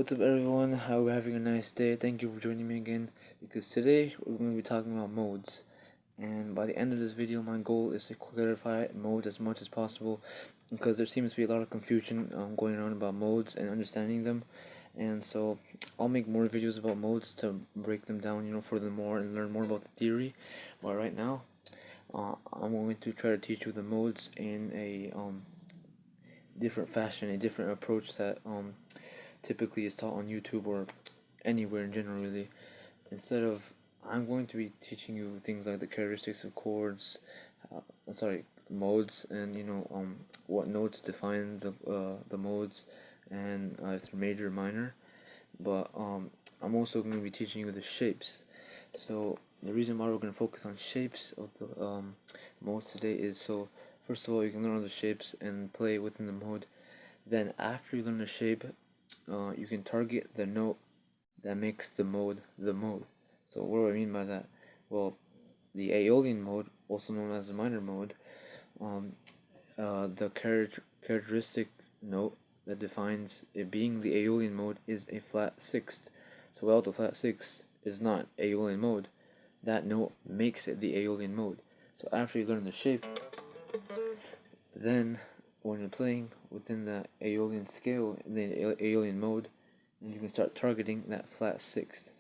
What's up, everyone? How are we having a nice day? Thank you for joining me again, because today we're going to be talking about modes. And by the end of this video, my goal is to clarify modes as much as possible, because there seems to be a lot of confusion going around about modes and understanding them. And so I'll make more videos about modes to break them down, furthermore, and learn more about the theory. But right now, I'm going to try to teach you the modes in a different fashion, a different approach that typically is taught on YouTube or anywhere in general, really. Instead of, I'm going to be teaching you things like the characteristics of chords, modes, and what notes define the modes, and if they're major or minor. But I'm also going to be teaching you the shapes. So the reason why we're going to focus on shapes of the modes today is so, first of all, you can learn all the shapes and play within the mode. Then after you learn the shape, you can target the note that makes the mode the mode. So what do I mean by that? Well, the Aeolian mode, also known as the minor mode, the characteristic note that defines it being the Aeolian mode is a flat sixth. So without the flat sixth, is not Aeolian mode. That note makes it the Aeolian mode. So after you learn the shape, then when you're playing within the Aeolian scale, in the Aeolian mode, and you can start targeting that flat sixth.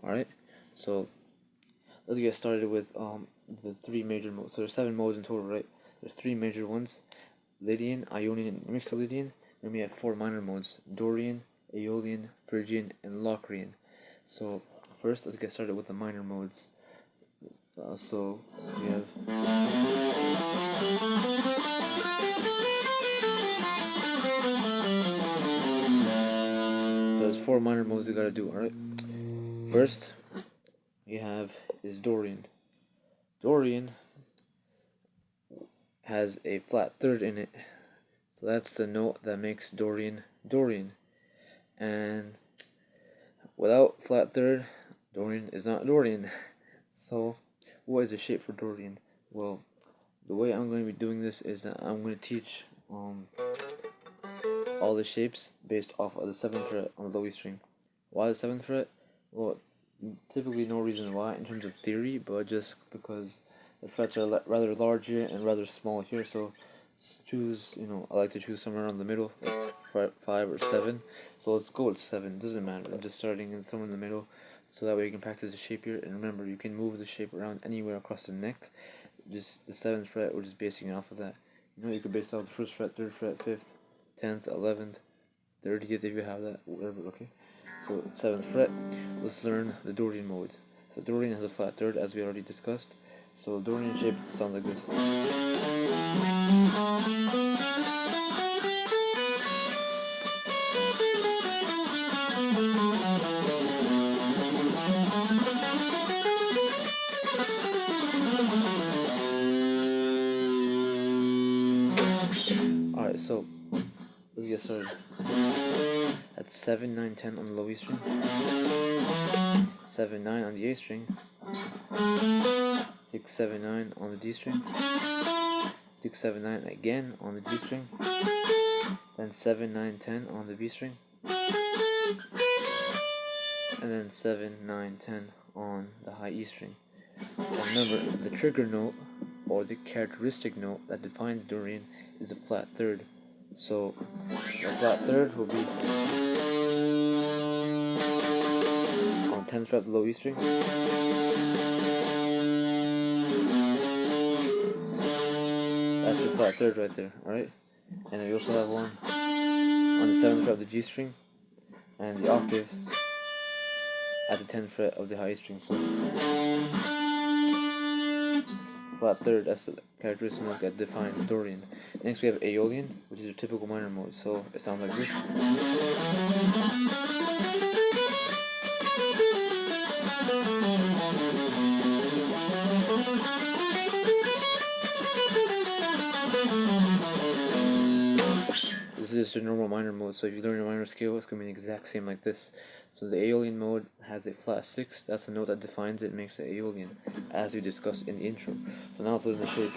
Alright, so let's get started with the three major modes. So there's 7 modes in total, right? There's 3 major ones: Lydian, Ionian, and Mixolydian. Then we have 4 minor modes: Dorian, Aeolian, Phrygian, and Locrian. So first, let's get started with the minor modes. So we have there's 4 minor modes you gotta do. Alright, first we have is Dorian. Dorian has a flat third in it, so that's the note that makes Dorian Dorian. And without flat third, Dorian is not Dorian. So what is the shape for Dorian? Well, the way I'm going to be doing this is that I'm going to teach all the shapes based off of the 7th fret on the low E string. Why the 7th fret? Well, typically no reason why in terms of theory, but just because the frets are rather larger and rather small here, so choose, I like to choose somewhere around the middle, like fret 5 or 7. So let's go with 7, doesn't matter, I'm just starting in somewhere in the middle, so that way you can practice the shape here. And remember, you can move the shape around anywhere across the neck. Just the 7th fret, we're just basing it off of that. You can base it off the 1st fret, 3rd fret, 5th, 10th, 11th, 30th if you have that, whatever, okay? So 7th fret, let's learn the Dorian mode. So Dorian has a flat third, as we already discussed. So Dorian shape sounds like this. Alright, so let's get started. That's 7, 9, 10 on the low E string, 7, 9 on the A string, 6, 7, 9 on the D string, 6, 7, 9 again on the D string, then 7, 9, 10 on the B string, and then 7, 9, 10 on the high E string. And remember, the trigger note, or the characteristic note that defines Dorian, is a flat third. So the flat third will be on 10th fret of the low E string, that's your flat third right there, alright? And then we also have one on the 7th fret of the G string, and the octave at the 10th fret of the high E string. So flat third, that's the characteristic note that defines Dorian. Next we have Aeolian, which is your typical minor mode. So it sounds like this. This is just your normal minor mode, so if you learn your minor scale, it's going to be the exact same like this. So the Aeolian mode has a flat 6, that's the note that defines it and makes it Aeolian, as we discussed in the intro. So now let's learn the shape.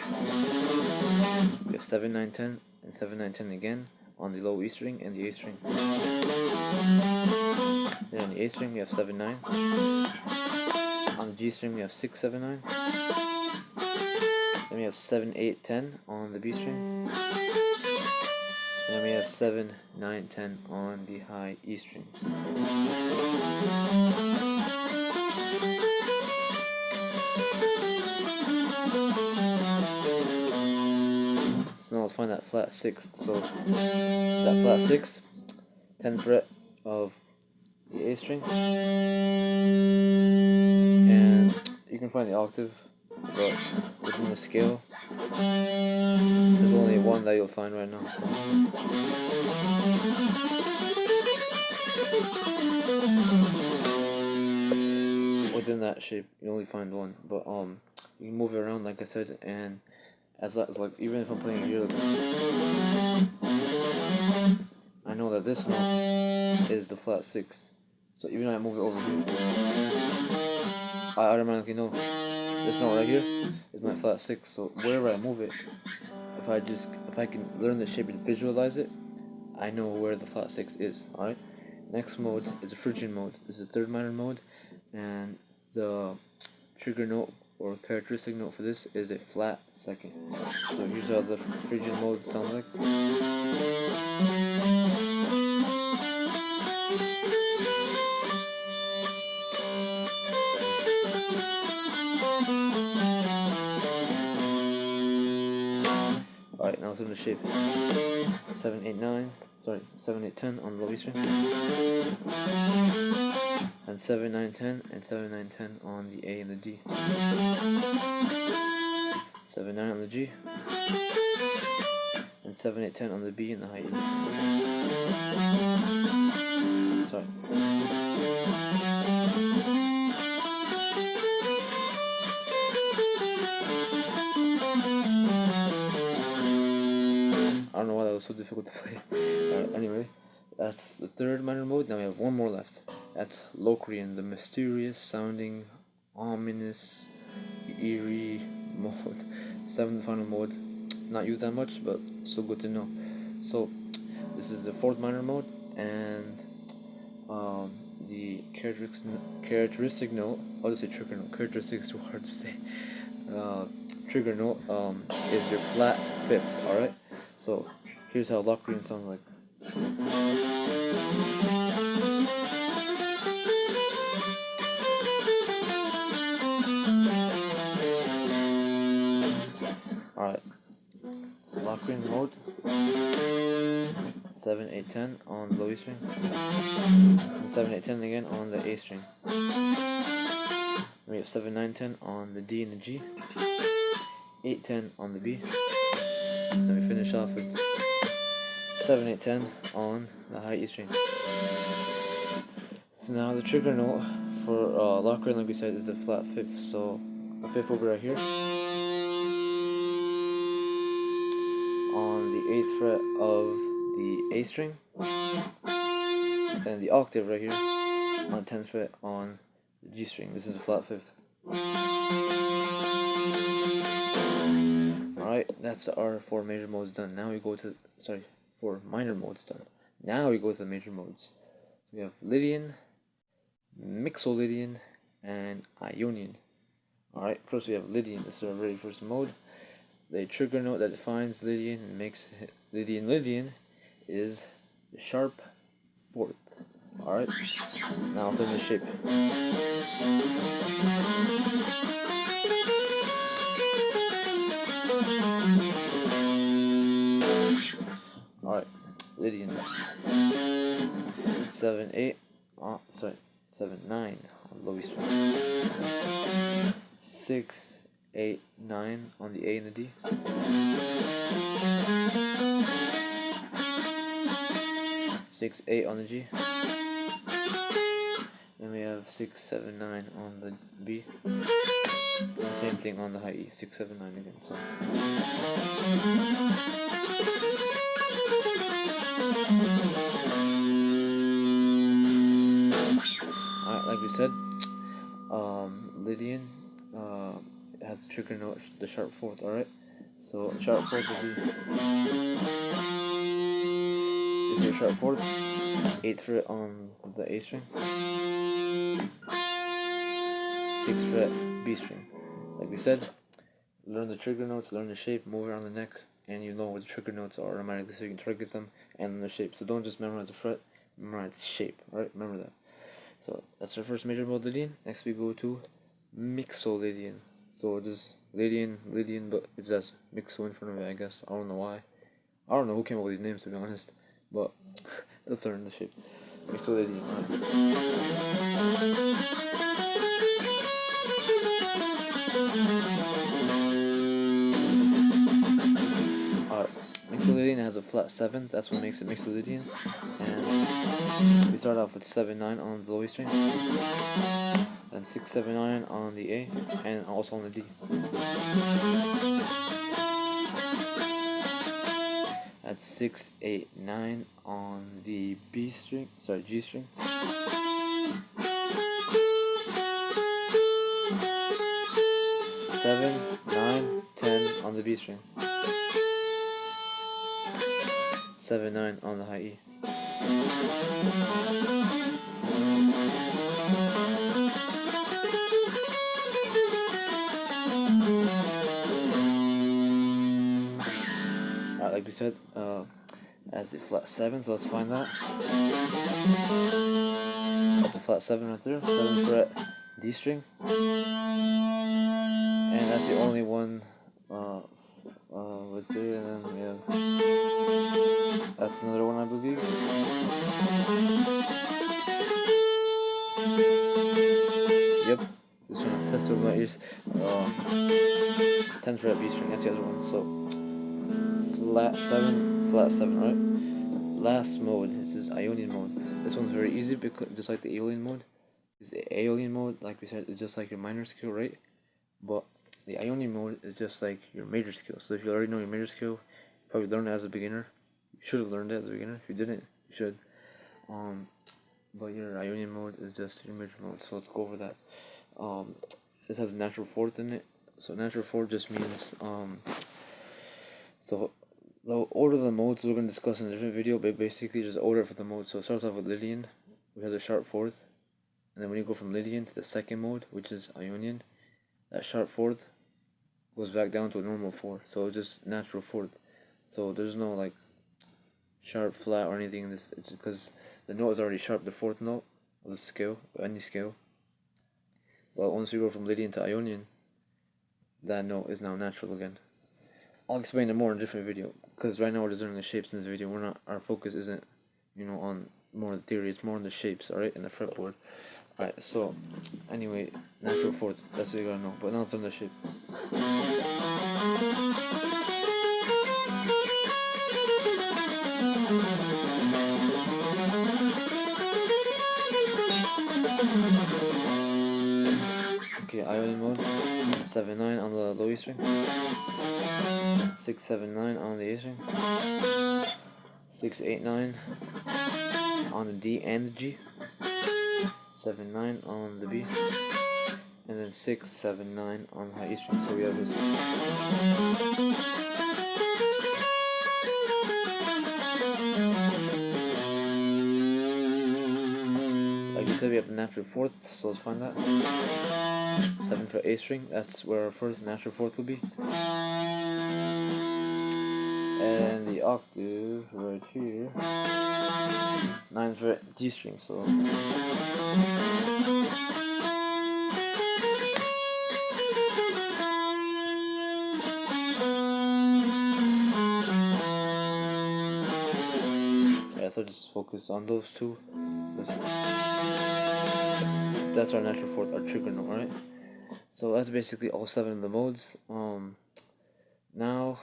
We have 7, 9, 10, and 7, 9, 10 again on the low E string and the A string. Then on the A string we have 7 9. On the G string we have 6 7 9. Then we have 7 8 10 on the B string. And then we have 7 9 10 on the high E string. So now let's find that flat 6th. So that flat 6th, 10th fret of the A string, and you can find the octave, but within the scale there's only one that you'll find right now. So within that shape you only find one, but you can move it around like I said, and as like even if I'm playing here, like, I know that this note is the flat 6, so even if I move it over here, I automatically know this note right here is my flat 6. So wherever I move it, if I can learn the shape and visualize it, I know where the flat 6 is. Alright, next mode is a Phrygian mode. This is the 3rd minor mode, and the trigger note or characteristic note for this is a flat 2nd. So here's how the Phrygian mode sounds like. Alright, now it's in the shape 7 8 10 on the low E string, and 7 9 10 and 7 9 10 on the A and the D. 7 9 on the G, and 7 8 10 on the B and the high E. Sorry. I don't know why that was so difficult to play. Anyway, that's the 3rd minor mode. Now we have one more left. That's Locrian, the mysterious sounding, ominous, eerie mode. 7th final mode. Not used that much, but still good to know. So this is the 4th minor mode, and the characteristic note, I'll just say trigger note. Characteristic is too hard to say. Trigger note is your flat 5th. Alright, so here's how Locrian sounds like. Alright, Locrian mode, 7 8 10 on the low E string, and 7 8 10 again on the A string. We have 7 9 10 on the D and the G, 8 10 on the B. Then we finish off with 7 8 10 on the high E string. So now the trigger note for Locrian, like we said, is the flat 5th. So the 5th will be right here on the 8th fret of the A string, and the octave right here on the 10th fret on the G string. This is the flat 5th. Alright, that's our 4 major modes done. Now we go to, 4 minor modes done. Now we go to the major modes. So we have Lydian, Mixolydian, and Ionian. Alright, first we have Lydian. This is our very first mode. The trigger note that defines Lydian and makes Lydian is the sharp 4th. Alright, now it's in the shape. Alright, Lydian. 7 8, 7 9 on the low E string. 6 8 9 on the A and the D. 6 8 on the G. Then we have 6 7 9 on the B. And the same thing on the high E. 6 7 9 again. So. Alright, like we said, Lydian has the trigger note, the sharp 4th. Alright, so sharp 4th will be So sharp fourth, 8th fret on the A string, 6th fret B string. Like we said, learn the trigger notes, learn the shape, move around the neck, and you know what the trigger notes are automatically, so you can target them and learn the shape. So don't just memorize the fret, memorize the shape. Alright, remember that. So that's our first major mode, Lydian. Next we go to Mixolydian. So just Lydian, but it's just Mixo in front of it, I guess. I don't know why. I don't know who came up with these names, to be honest. But let's learn the shape. Mixolydian. Alright. Mixolydian has a flat 7th, that's what makes it Mixolydian. And we start off with 7-9 on the low E string, then 6-7-9 on the A, and also on the D. That's 6-8-9 on the G string. 7-9-10 on the B string. 7-9 on the high E. Like we said, as a flat 7, so let's find that. That's a flat 7 right there, 7th fret D string, and that's the only one right there, and then we have, that's another one, I believe. Yep, just trying to test over my ears. 10th fret B string, that's the other one. So flat 7, right? Last mode, this is Ionian mode. This one's very easy because just like the Aeolian mode. The Aeolian mode, like we said, is just like your minor scale, right? But the Ionian mode is just like your major scale. So if you already know your major scale, you probably learned it as a beginner. You should have learned it as a beginner. If you didn't, you should. But your Ionian mode is just your major mode. So let's go over that. This has a natural fourth in it. So natural fourth just means so the order of the modes we're going to discuss in a different video, but basically just order for the mode. So it starts off with Lydian, which has a sharp fourth, and then when you go from Lydian to the second mode, which is Ionian, that sharp fourth goes back down to a normal fourth. So it's just natural fourth. So there's no like sharp, flat, or anything in this, because the note is already sharp, the fourth note of the scale, any scale. But once you go from Lydian to Ionian, that note is now natural again. I'll explain it more in a different video, because right now we're just learning the shapes in this video. Our focus isn't, on more of the theory, it's more on the shapes, alright, and the fretboard. Alright, so, anyway, natural fourth, that's what you gotta know, but now let's learn the shape. Okay, Ionian mode, 7-9 on the low E string, 6-7-9 on the A string, 6-8-9 on the D and the G, 7-9 on the B, and then 6-7-9 on the high E string. So we have this. Like you said, we have the natural fourth, so let's find that. 7th fret A string, that's where our first natural fourth will be. And the octave right here, 9th fret D string, so. Yeah, so just focus on those two. That's our natural fourth, our trigger note, right? So that's basically all 7 of the modes. Now,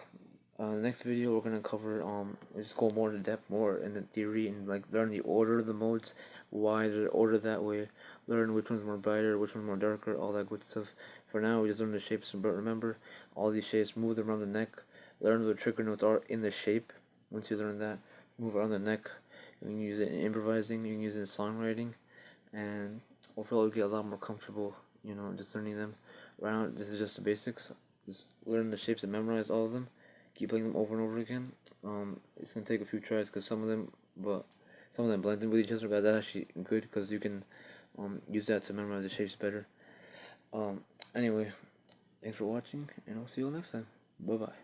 the next video we're gonna cover just go more into depth, more in the theory, and like learn the order of the modes, why they're ordered that way, learn which one's more brighter, which one's more darker, all that good stuff. For now, we just learn the shapes, but remember, all these shapes, move them around the neck, learn what the trigger notes are in the shape. Once you learn that, move around the neck. You can use it in improvising, you can use it in songwriting, and overall you'll get a lot more comfortable, just learning them. Right now, this is just the basics. Just learn the shapes and memorize all of them, keep playing them over and over again. It's gonna take a few tries because some of them blend in with each other, but that's actually good because you can use that to memorize the shapes better. Anyway, thanks for watching, and I'll see you all next time. Bye bye.